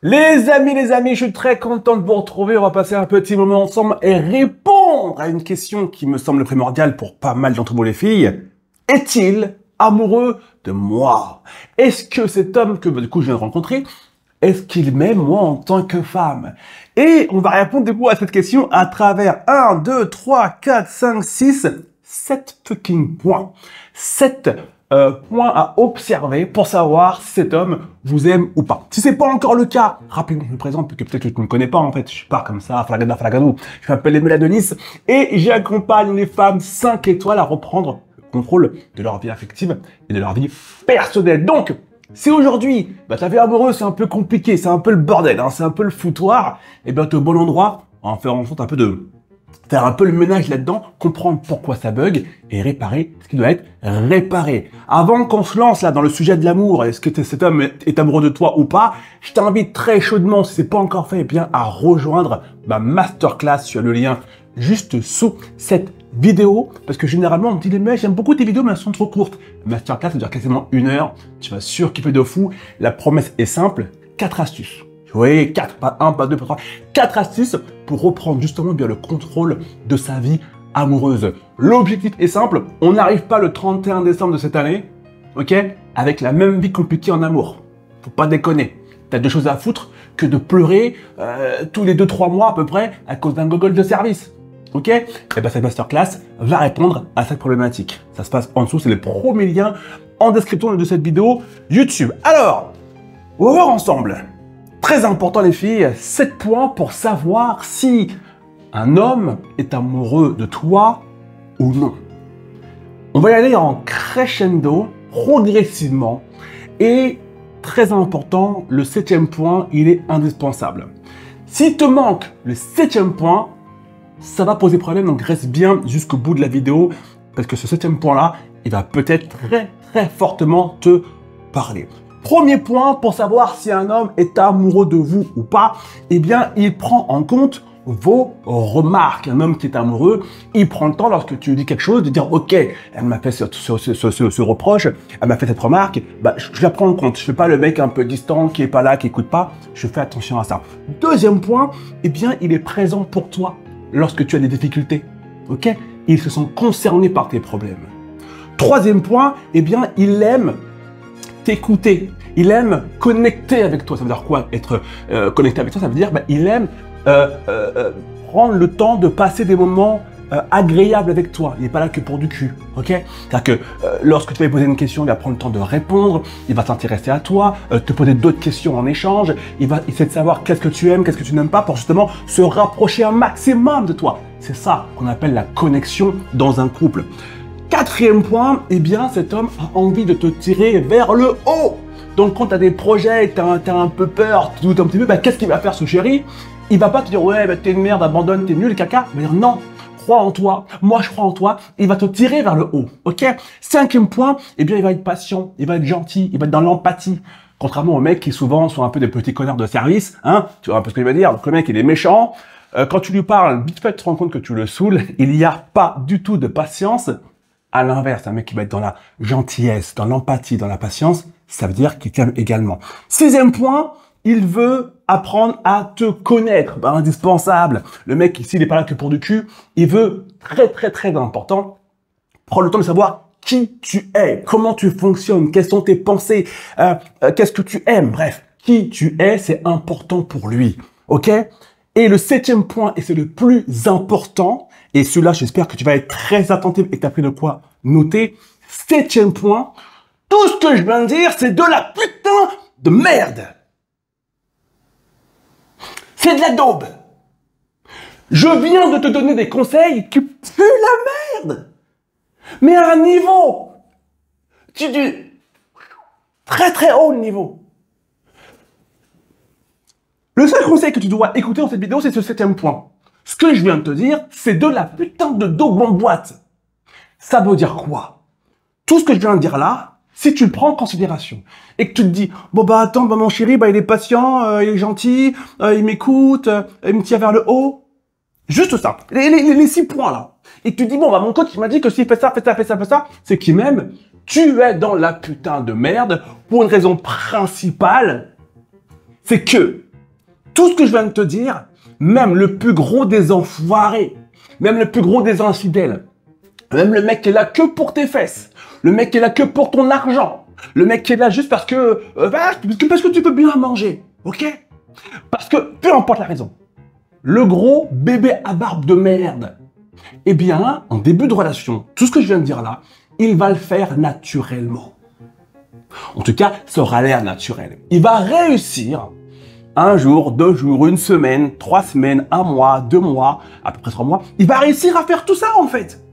Les amis, je suis très content de vous retrouver. On va passer un petit moment ensemble et répondre à une question qui me semble primordiale pour pas mal d'entre vous les filles. Est-il amoureux de moi? Est-ce que cet homme que du coup je viens de rencontrer, est-ce qu'il m'aime moi en tant que femme? Et on va répondre du coup à cette question à travers 1, 2, 3, 4, 5, 6, 7 fucking points. 7 points à observer pour savoir si cet homme vous aime ou pas. Si c'est pas encore le cas, rappelez-moi, je me présente, parce que peut-être que tu ne me connais pas en fait, je suis pas comme ça, flagano. Je m'appelle Emile Adonis et j'accompagne les femmes 5 étoiles à reprendre le contrôle de leur vie affective et de leur vie personnelle. Donc, si aujourd'hui, ta vie amoureuse c'est un peu compliqué, c'est un peu le bordel, hein, c'est un peu le foutoir, et bien t'es au bon endroit, en faire en sorte un peu de faire un peu le ménage là-dedans, comprendre pourquoi ça bug et réparer ce qui doit être réparé. Avant qu'on se lance là dans le sujet de l'amour, est-ce que cet homme est amoureux de toi ou pas, je t'invite très chaudement, si c'est pas encore fait, eh bien à rejoindre ma masterclass sur le lien juste sous cette vidéo, parce que généralement on me dit les mecs, j'aime beaucoup tes vidéos mais elles sont trop courtes. Masterclass, ça dure quasiment 1 heure, tu vas surkiffer de fou. La promesse est simple, 4 astuces. Oui, 4, pas 1, pas 2, pas 3, 4 astuces pour reprendre justement bien le contrôle de sa vie amoureuse. L'objectif est simple, on n'arrive pas le 31 décembre de cette année, ok, avec la même vie compliquée en amour. Faut pas déconner. T'as deux choses à foutre que de pleurer tous les 2-3 mois à peu près à cause d'un gogol de service. Ok? Et bien cette masterclass va répondre à cette problématique. Ça se passe en dessous, c'est le premier lien en description de cette vidéo YouTube. Alors, on va voir ensemble. Très important les filles, 7 points pour savoir si un homme est amoureux de toi ou non. On va y aller en crescendo, progressivement, et très important, le 7e point, il est indispensable. S'il te manque le 7e point, ça va poser problème, donc reste bien jusqu'au bout de la vidéo, parce que ce 7e point-là, il va peut-être très fortement te parler. Premier point pour savoir si un homme est amoureux de vous ou pas, eh bien, il prend en compte vos remarques. Un homme qui est amoureux, il prend le temps lorsque tu lui dis quelque chose de dire « Ok, elle m'a fait ce reproche, elle m'a fait cette remarque, je la prends en compte. Je ne fais pas le mec un peu distant qui est pas là, qui écoute pas. Je fais attention à ça. » Deuxième point, eh bien, il est présent pour toi lorsque tu as des difficultés. Ok, il se sent concerné par tes problèmes. Troisième point, eh bien, il aime t'écouter. Il aime connecter avec toi. Ça veut dire quoi? Être connecté avec toi, ça veut dire il aime prendre le temps de passer des moments agréables avec toi. Il n'est pas là que pour du cul, ok? C'est-à-dire que lorsque tu vas lui poser une question, il va prendre le temps de répondre, il va s'intéresser à toi, te poser d'autres questions en échange, il va essayer de savoir qu'est-ce que tu aimes, qu'est-ce que tu n'aimes pas pour justement se rapprocher un maximum de toi. C'est ça qu'on appelle la connexion dans un couple. Quatrième point, eh bien, cet homme a envie de te tirer vers le haut. Donc, quand tu as des projets, tu as un peu peur, tu doutes un petit peu, qu'est-ce qu'il va faire ce chéri? Il va pas te dire, ouais, t'es une merde, abandonne, t'es nul, caca. Il va dire, non, crois en toi, moi je crois en toi. Il va te tirer vers le haut, ok? Cinquième point, eh bien, il va être patient, il va être gentil, il va être dans l'empathie. Contrairement aux mecs qui souvent sont un peu des petits connards de service, hein? Tu vois un peu ce qu'il va dire? Donc, le mec, il est méchant. Quand tu lui parles, vite fait, tu te rends compte que tu le saoules. Il n'y a pas du tout de patience. À l'inverse, un mec qui va être dans la gentillesse, dans l'empathie, dans la patience, ça veut dire qu'il t'aime également. Sixième point, il veut apprendre à te connaître. Indispensable. Le mec, s'il n'est pas là que pour du cul, il veut, très important, prendre le temps de savoir qui tu es, comment tu fonctionnes, quelles sont tes pensées, qu'est-ce que tu aimes. Bref, qui tu es, c'est important pour lui. Ok? Et le 7e point, et c'est le plus important, et celui-là, j'espère que tu vas être très attentif et que tu as pris de quoi noter. 7e point, tout ce que je viens de dire, c'est de la putain de merde. C'est de la daube. Je viens de te donner des conseils qui puent la merde. Mais à un niveau, très haut niveau. Le seul conseil que tu dois écouter dans cette vidéo, c'est ce 7e point. Ce que je viens de te dire, c'est de la putain de daube en boîte. Ça veut dire quoi? Tout ce que je viens de dire là, si tu le prends en considération et que tu te dis, bon attends, mon chéri, il est patient, il est gentil, il m'écoute, il me tire vers le haut. Juste ça, les 6 points là. Et tu te dis, mon coach, il m'a dit que s'il fait ça, c'est qu'il m'aime. Tu es dans la putain de merde pour une raison principale, c'est que Tout ce que je viens de te dire, même le plus gros des enfoirés, même le plus gros des infidèles, même le mec qui est là que pour tes fesses, le mec qui est là que pour ton argent, le mec qui est là juste parce que tu peux bien manger, ok? Parce que, peu importe la raison, le gros bébé à barbe de merde, eh bien, en début de relation, tout ce que je viens de dire là, il va le faire naturellement. En tout cas, ça aura l'air naturel. Il va réussir un jour, 2 jours, 1 semaine, 3 semaines, 1 mois, 2 mois, à peu près 3 mois. Il va réussir à faire tout ça, en fait.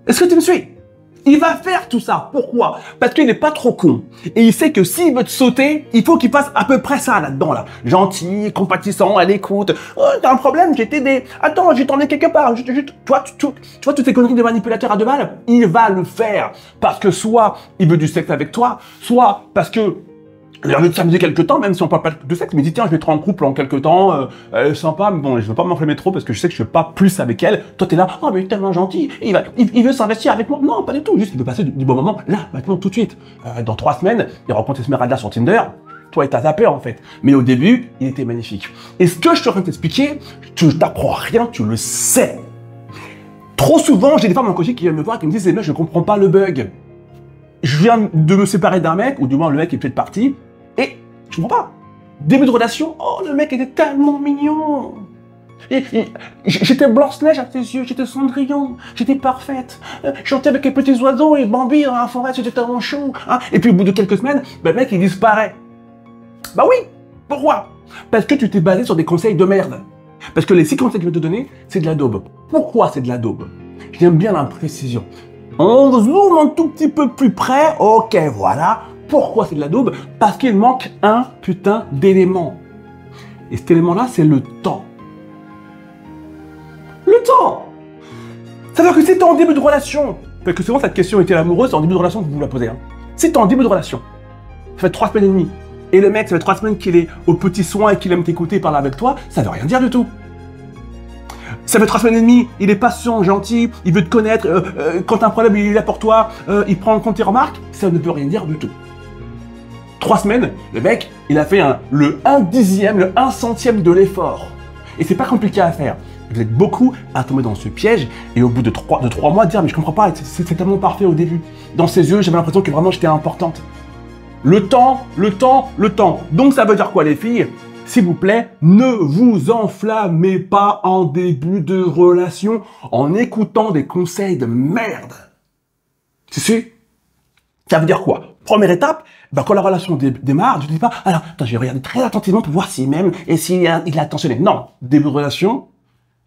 Est-ce que tu me suis? Il va faire tout ça. Pourquoi? Parce qu'il n'est pas trop con. Et il sait que s'il veut te sauter, il faut qu'il fasse à peu près ça là-dedans, là. Gentil, compatissant, à l'écoute. Oh, t'as un problème, j'ai t'aidé. Attends, j'ai t'emmené quelque part. Tu vois, toutes ces conneries de manipulateur à 2 balles, il va le faire. Parce que soit il veut du sexe avec toi, soit parce que il a envie de s'amuser quelques temps, même si on parle pas de sexe, mais il dit tiens, je vais être en couple en quelques temps, elle est sympa, mais bon, je veux pas m'enflammer trop parce que je sais que je veux pas plus avec elle. Toi, t'es là, oh, mais il est tellement gentil, il veut s'investir avec moi. Non, pas du tout, juste il veut passer du bon moment, là, maintenant, tout de suite. Dans 3 semaines, il rencontre Esmeralda sur Tinder, toi, il t'a zappé, en fait. Mais au début, il était magnifique. Et ce que je suis en train de t'expliquer, je t'apprends rien, tu le sais. Trop souvent, j'ai des femmes en coaching qui viennent me voir et qui me disent, je comprends pas le bug. Je viens de me séparer d'un mec, ou du moins le mec est peut-être parti, et je comprends pas. Début de relation, oh le mec était tellement mignon. J'étais Blanche-Neige à tes yeux, j'étais Cendrillon, j'étais parfaite. Chantais avec les petits oiseaux et Bambi dans la forêt, c'était tellement chou. Hein. Et puis au bout de quelques semaines, le mec il disparaît. Bah oui, pourquoi? Parce que tu t'es basé sur des conseils de merde. Parce que les 6 conseils que je vais te donner, c'est de la daube. Pourquoi c'est de la daube? J'aime bien l'imprécision. On zoome un tout petit peu plus près, ok voilà. Pourquoi c'est de la daube? Parce qu'il manque un putain d'élément. Et cet élément-là, c'est le temps. Le temps! Ça veut dire que si t'es en début de relation, parce que souvent cette question était amoureuse, c'est en début de relation que vous la posez. Hein. Si t'es en début de relation, ça fait 3 semaines et demie, et le mec, ça fait 3 semaines qu'il est au petit soin et qu'il aime t'écouter et parler avec toi, ça veut rien dire du tout. Ça fait 3 semaines et demie, il est patient, gentil, il veut te connaître, quand t'as un problème, il est là pour toi, il prend en compte tes remarques, ça ne veut rien dire du tout. 3 semaines, le mec, il a fait le 1/10, le 1/100 de l'effort. Et c'est pas compliqué à faire. Vous êtes beaucoup à tomber dans ce piège et au bout de 3 mois dire mais je comprends pas, c'est tellement parfait au début. Dans ses yeux, j'avais l'impression que vraiment j'étais importante. Le temps. Donc ça veut dire quoi les filles? S'il vous plaît, ne vous enflammez pas en début de relation en écoutant des conseils de merde. Tu sais? Ça veut dire quoi? Première étape, quand la relation démarre, tu ne dis pas, alors, attends, je vais regarder très attentivement pour voir s'il m'aime et s'il est attentionné. Non, début de relation,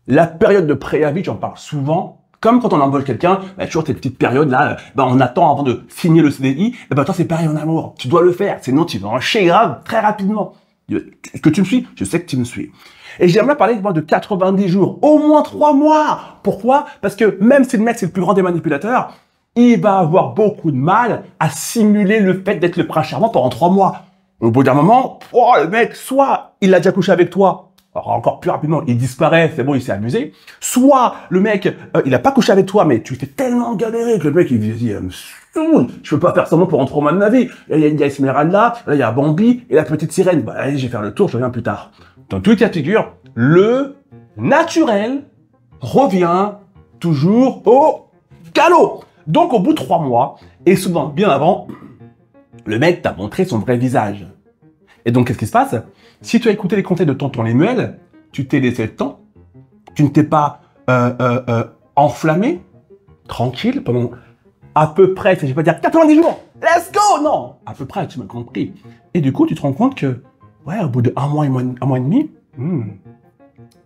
la période de préavis, j'en parle souvent, comme quand on embauche quelqu'un, toujours cette petite période là, on attend avant de signer le CDI, et toi c'est pareil en amour, tu dois le faire, sinon tu vas enchaîner grave très rapidement. Est-ce que tu me suis? Je sais que tu me suis. Et j'aimerais parler de 90 jours, au moins 3 mois. Pourquoi? Parce que même si le mec c'est le plus grand des manipulateurs, il va avoir beaucoup de mal à simuler le fait d'être le prince charmant pendant 3 mois. Au bout d'un moment, oh, le mec, soit il a déjà couché avec toi, alors encore plus rapidement, il disparaît, c'est bon, il s'est amusé. Soit le mec, il a pas couché avec toi, mais tu fais tellement galérer que le mec, il dit, je peux pas faire semblant pour rentrer au moins de ma vie. Il y a Esmeralda, là, il y a Bambi et la petite sirène. Bah, allez, je vais faire le tour, je reviens plus tard. Dans tous les cas de figure, le naturel revient toujours au galop. Donc, au bout de 3 mois, et souvent bien avant, le mec t'a montré son vrai visage. Et donc, qu'est-ce qui se passe? Si tu as écouté les conseils de tonton Lemuel, tu t'es laissé le temps, tu ne t'es pas enflammé, tranquille, pendant à peu près, je vais pas dire 90 jours, let's go, non, à peu près, tu m'as compris. Et du coup, tu te rends compte que, ouais, au bout de un mois et demi,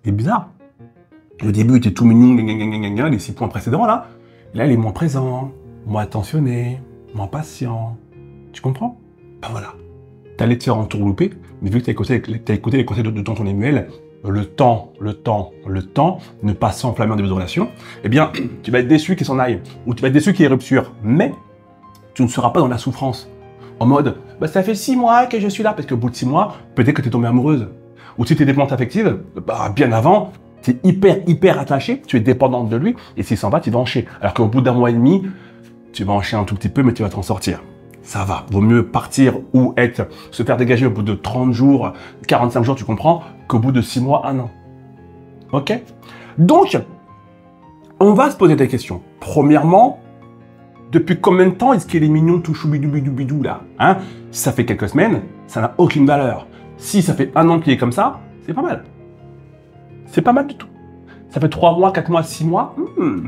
c'est bizarre. Et au début, il était tout mignon, les 6 points précédents, là. Là, il est moins présent, moins attentionné, moins patient. Tu comprends? Ben voilà. T'allais te faire entourlouper, mais vu que t'as écouté les conseils de tonton Lemuel, le temps, ne pas s'enflammer en début de relation, eh bien, tu vas être déçu qu'il s'en aille, ou tu vas être déçu qu'il y ait rupture, mais tu ne seras pas dans la souffrance. En mode, bah ça fait 6 mois que je suis là, parce qu'au bout de 6 mois, peut-être que tu es tombée amoureuse. Ou si tu es dépendante affective, bah bien avant, tu es hyper attaché, tu es dépendante de lui, et s'il s'en va, tu vas en chier. Alors qu'au bout d'un mois et demi, tu vas en chier un tout petit peu, mais tu vas t'en sortir. ça va. Vaut mieux partir ou se faire dégager au bout de 30 jours, 45 jours, tu comprends, qu'au bout de 6 mois, 1 an. Ok? Donc, on va se poser des questions. Premièrement, depuis combien de temps est-ce qu'il est mignon tout choubidou là, hein? Si ça fait quelques semaines, ça n'a aucune valeur. Si ça fait 1 an qu'il est comme ça, c'est pas mal. C'est pas mal du tout. Ça fait 3 mois, 4 mois, 6 mois,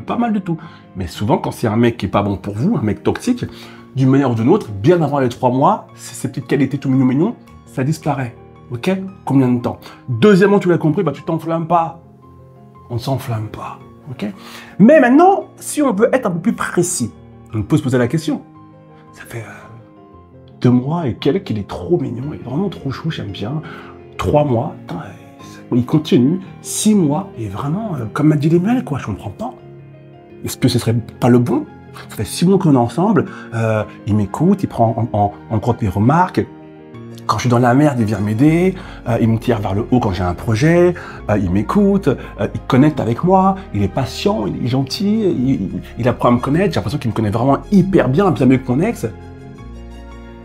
pas mal du tout. Mais souvent, quand c'est un mec qui est pas bon pour vous, un mec toxique, d'une manière ou d'une autre, bien avant les 3 mois, ces petites qualités tout mignon, ça disparaît. Ok? Combien de temps? Deuxièmement, tu l'as compris, bah tu t'enflammes pas. On ne s'enflamme pas. Ok? Mais maintenant, si on veut être un peu plus précis, on peut se poser la question. Ça fait 2 mois et quelques, il est trop mignon, il est vraiment trop chou, j'aime bien. 3 mois, attends, il continue. 6 mois, et vraiment, comme m'a dit Lemuel, quoi, je comprends pas. Est-ce que ce serait pas le bon? Ça fait 6 mois qu'on est ensemble, il m'écoute, il prend en compte mes remarques. Quand je suis dans la merde, il vient m'aider, il me tire vers le haut quand j'ai un projet, il m'écoute, il connecte avec moi, il est patient, il est gentil, il apprend à me connaître, j'ai l'impression qu'il me connaît vraiment hyper bien mieux que mon ex.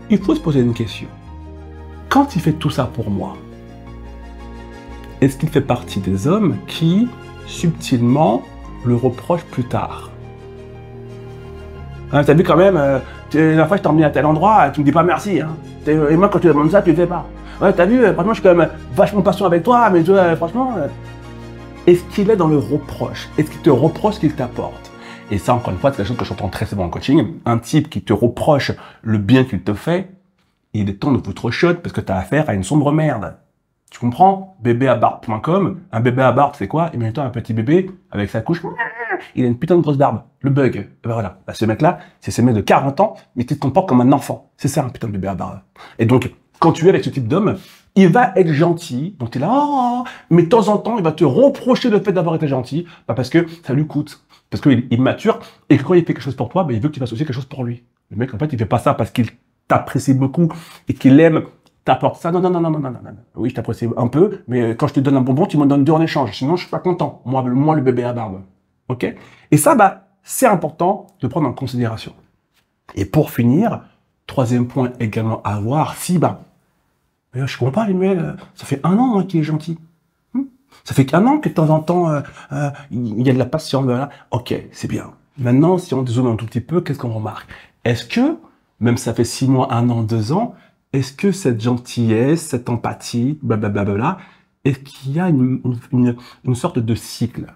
Il faut se poser une question. Quand il fait tout ça pour moi, est-ce qu'il fait partie des hommes qui, subtilement, le reprochent plus tard? Hein, t'as vu quand même, la dernière fois je t'ai emmené à tel endroit, tu me dis pas merci. Hein. Et moi quand tu demandes ça, tu le fais pas. Ouais, t'as vu, franchement je suis quand même vachement patient avec toi, mais franchement... Est-ce qu'il est dans le reproche? Est-ce qu'il te reproche ce qu'il t'apporte? Et ça, encore une fois, c'est quelque chose que j'entends très souvent en coaching. Un type qui te reproche le bien qu'il te fait, il est temps de foutre shot parce que tu as affaire à une sombre merde. Tu comprends? Bébéabarbe.com, un bébé à barbe, c'est quoi? Imagine-toi un petit bébé avec sa couche, il a une putain de grosse barbe. Le bug. Et ben voilà. Bah, ce mec-là, c'est ce mec de 40 ans, mais qui te comporte comme un enfant. C'est ça un putain de bébé à barbe. Et donc, quand tu es avec ce type d'homme, il va être gentil, donc tu es là, oh, mais de temps en temps, il va te reprocher le fait d'avoir été gentil, bah parce que ça lui coûte, parce qu'il mature, et que quand il fait quelque chose pour toi, bah il veut que tu fasses aussi quelque chose pour lui. Le mec, en fait, il fait pas ça parce qu'il t'apprécie beaucoup et qu'il aime t'apporte ça. Non. Oui, je t'apprécie un peu, mais quand je te donne un bonbon, tu m'en donnes 2 en échange, sinon je suis pas content. Moi, le bébé à barbe. Ok? Et ça, bah, c'est important de prendre en considération. Et pour finir, 3e point également à voir, si, bah, je comprends pas, Lemuel, ça fait 1 an, moi, qu'il est gentil. Ça fait qu'1 an que de temps en temps, il y a de la patience, voilà. Ok, c'est bien. Maintenant, si on dézoome un tout petit peu, qu'est-ce qu'on remarque? Est-ce que, même ça fait 6 mois, 1 an, 2 ans, est-ce que cette gentillesse, cette empathie, blablabla, est-ce qu'il y a une sorte de cycle?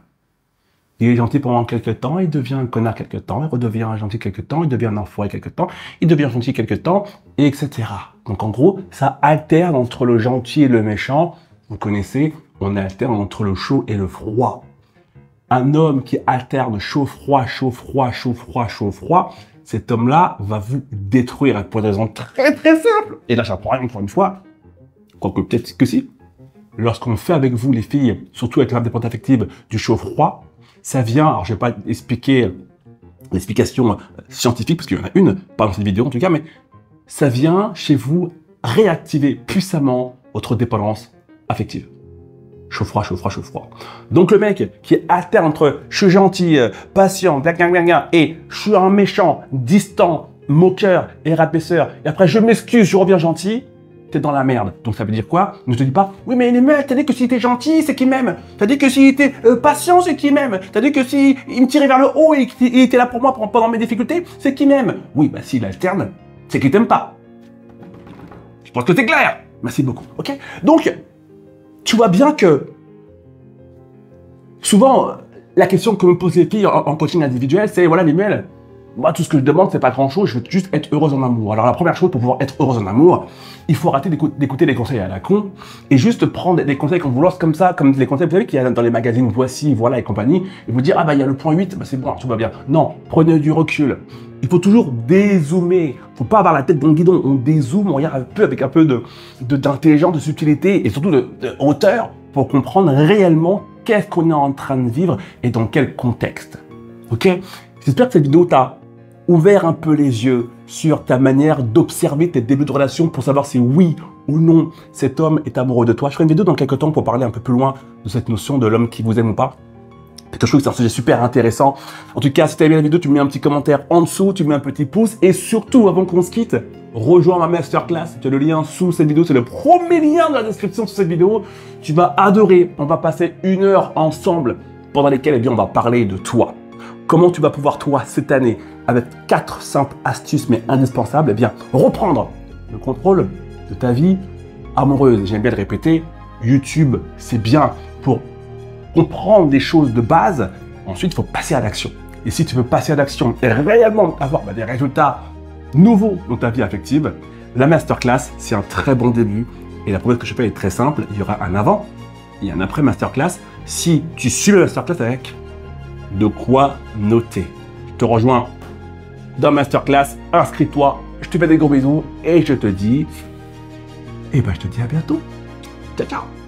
Il est gentil pendant quelques temps, il devient un connard quelques temps, il redevient un gentil quelques temps, il devient un enfoiré quelques temps, il devient gentil quelques temps, etc. Donc en gros, ça alterne entre le gentil et le méchant. Vous connaissez, on alterne entre le chaud et le froid. Un homme qui alterne chaud-froid, chaud-froid, chaud-froid, chaud-froid, cet homme-là va vous détruire pour des raisons très très simples. Et là, j'apprends rien encore une fois, quoique peut-être que si. Lorsqu'on fait avec vous, les filles, surtout avec la dépendance affective, du chaud-froid, ça vient, alors je vais pas expliquer l'explication scientifique, parce qu'il y en a une, pas dans cette vidéo en tout cas, mais ça vient chez vous réactiver puissamment votre dépendance affective. Chaud-froid, chaud-froid, chaud-froid. Donc le mec qui alterne entre je suis gentil, patient, et je suis un méchant, distant, moqueur et rabaisseur, et après je m'excuse, je reviens gentil, t'es dans la merde. Donc ça veut dire quoi? Ne te dis pas, oui mais les mecs, t'as dit que s'il était gentil, c'est qu'il m'aime. T'as dit que s'il était patient, c'est qu'il m'aime. T'as dit que s'il me tirait vers le haut et qu'il était là pour moi pendant mes difficultés, c'est qu'il m'aime. Oui, bah s'il alterne, c'est qu'il t'aime pas. Je pense que c'est clair. Merci beaucoup, ok? Donc, tu vois bien que souvent, la question que me posent les filles en coaching individuel, c'est, voilà, Lemuel, moi, tout ce que je demande, c'est pas grand-chose, je veux juste être heureuse en amour. Alors, la première chose, pour pouvoir être heureuse en amour, il faut arrêter d'écouter les conseils à la con et juste prendre des conseils qu'on vous lance comme ça, comme les conseils, vous savez, qu'il y a dans les magazines Voici, Voilà et compagnie, et vous dire, ah bah, il y a le point 8, bah, c'est bon, tout va bien. Non, prenez du recul. Il faut toujours dézoomer. Faut pas avoir la tête dans le guidon. On dézoome, on regarde un peu avec un peu d'intelligence, de subtilité et surtout de hauteur pour comprendre réellement qu'est-ce qu'on est en train de vivre et dans quel contexte. Ok? J'espère que cette vidéo t'a ouvert un peu les yeux sur ta manière d'observer tes débuts de relation pour savoir si oui ou non cet homme est amoureux de toi. Je ferai une vidéo dans quelques temps pour parler un peu plus loin de cette notion de l'homme qui vous aime ou pas. Je trouve que c'est un sujet super intéressant. En tout cas, si tu as aimé la vidéo, tu mets un petit commentaire en dessous, tu mets un petit pouce. Et surtout, avant qu'on se quitte, rejoins ma masterclass. Tu as le lien sous cette vidéo. C'est le premier lien dans la description de cette vidéo. Tu vas adorer. On va passer 1 heure ensemble pendant lesquelles on va parler de toi. Comment tu vas pouvoir, toi, cette année, avec 4 simples astuces, mais indispensables, reprendre le contrôle de ta vie amoureuse. J'aime bien le répéter. YouTube, c'est bien pour comprendre des choses de base. Ensuite, il faut passer à l'action. Et si tu veux passer à l'action et réellement avoir des résultats nouveaux dans ta vie affective, la masterclass, c'est un très bon début. Et la promesse que je fais est très simple. Il y aura un avant et un après masterclass. Si tu suis la masterclass avec de quoi noter. Je te rejoins dans masterclass. Inscris-toi. Je te fais des gros bisous et je te dis, je te dis à bientôt. Ciao, ciao.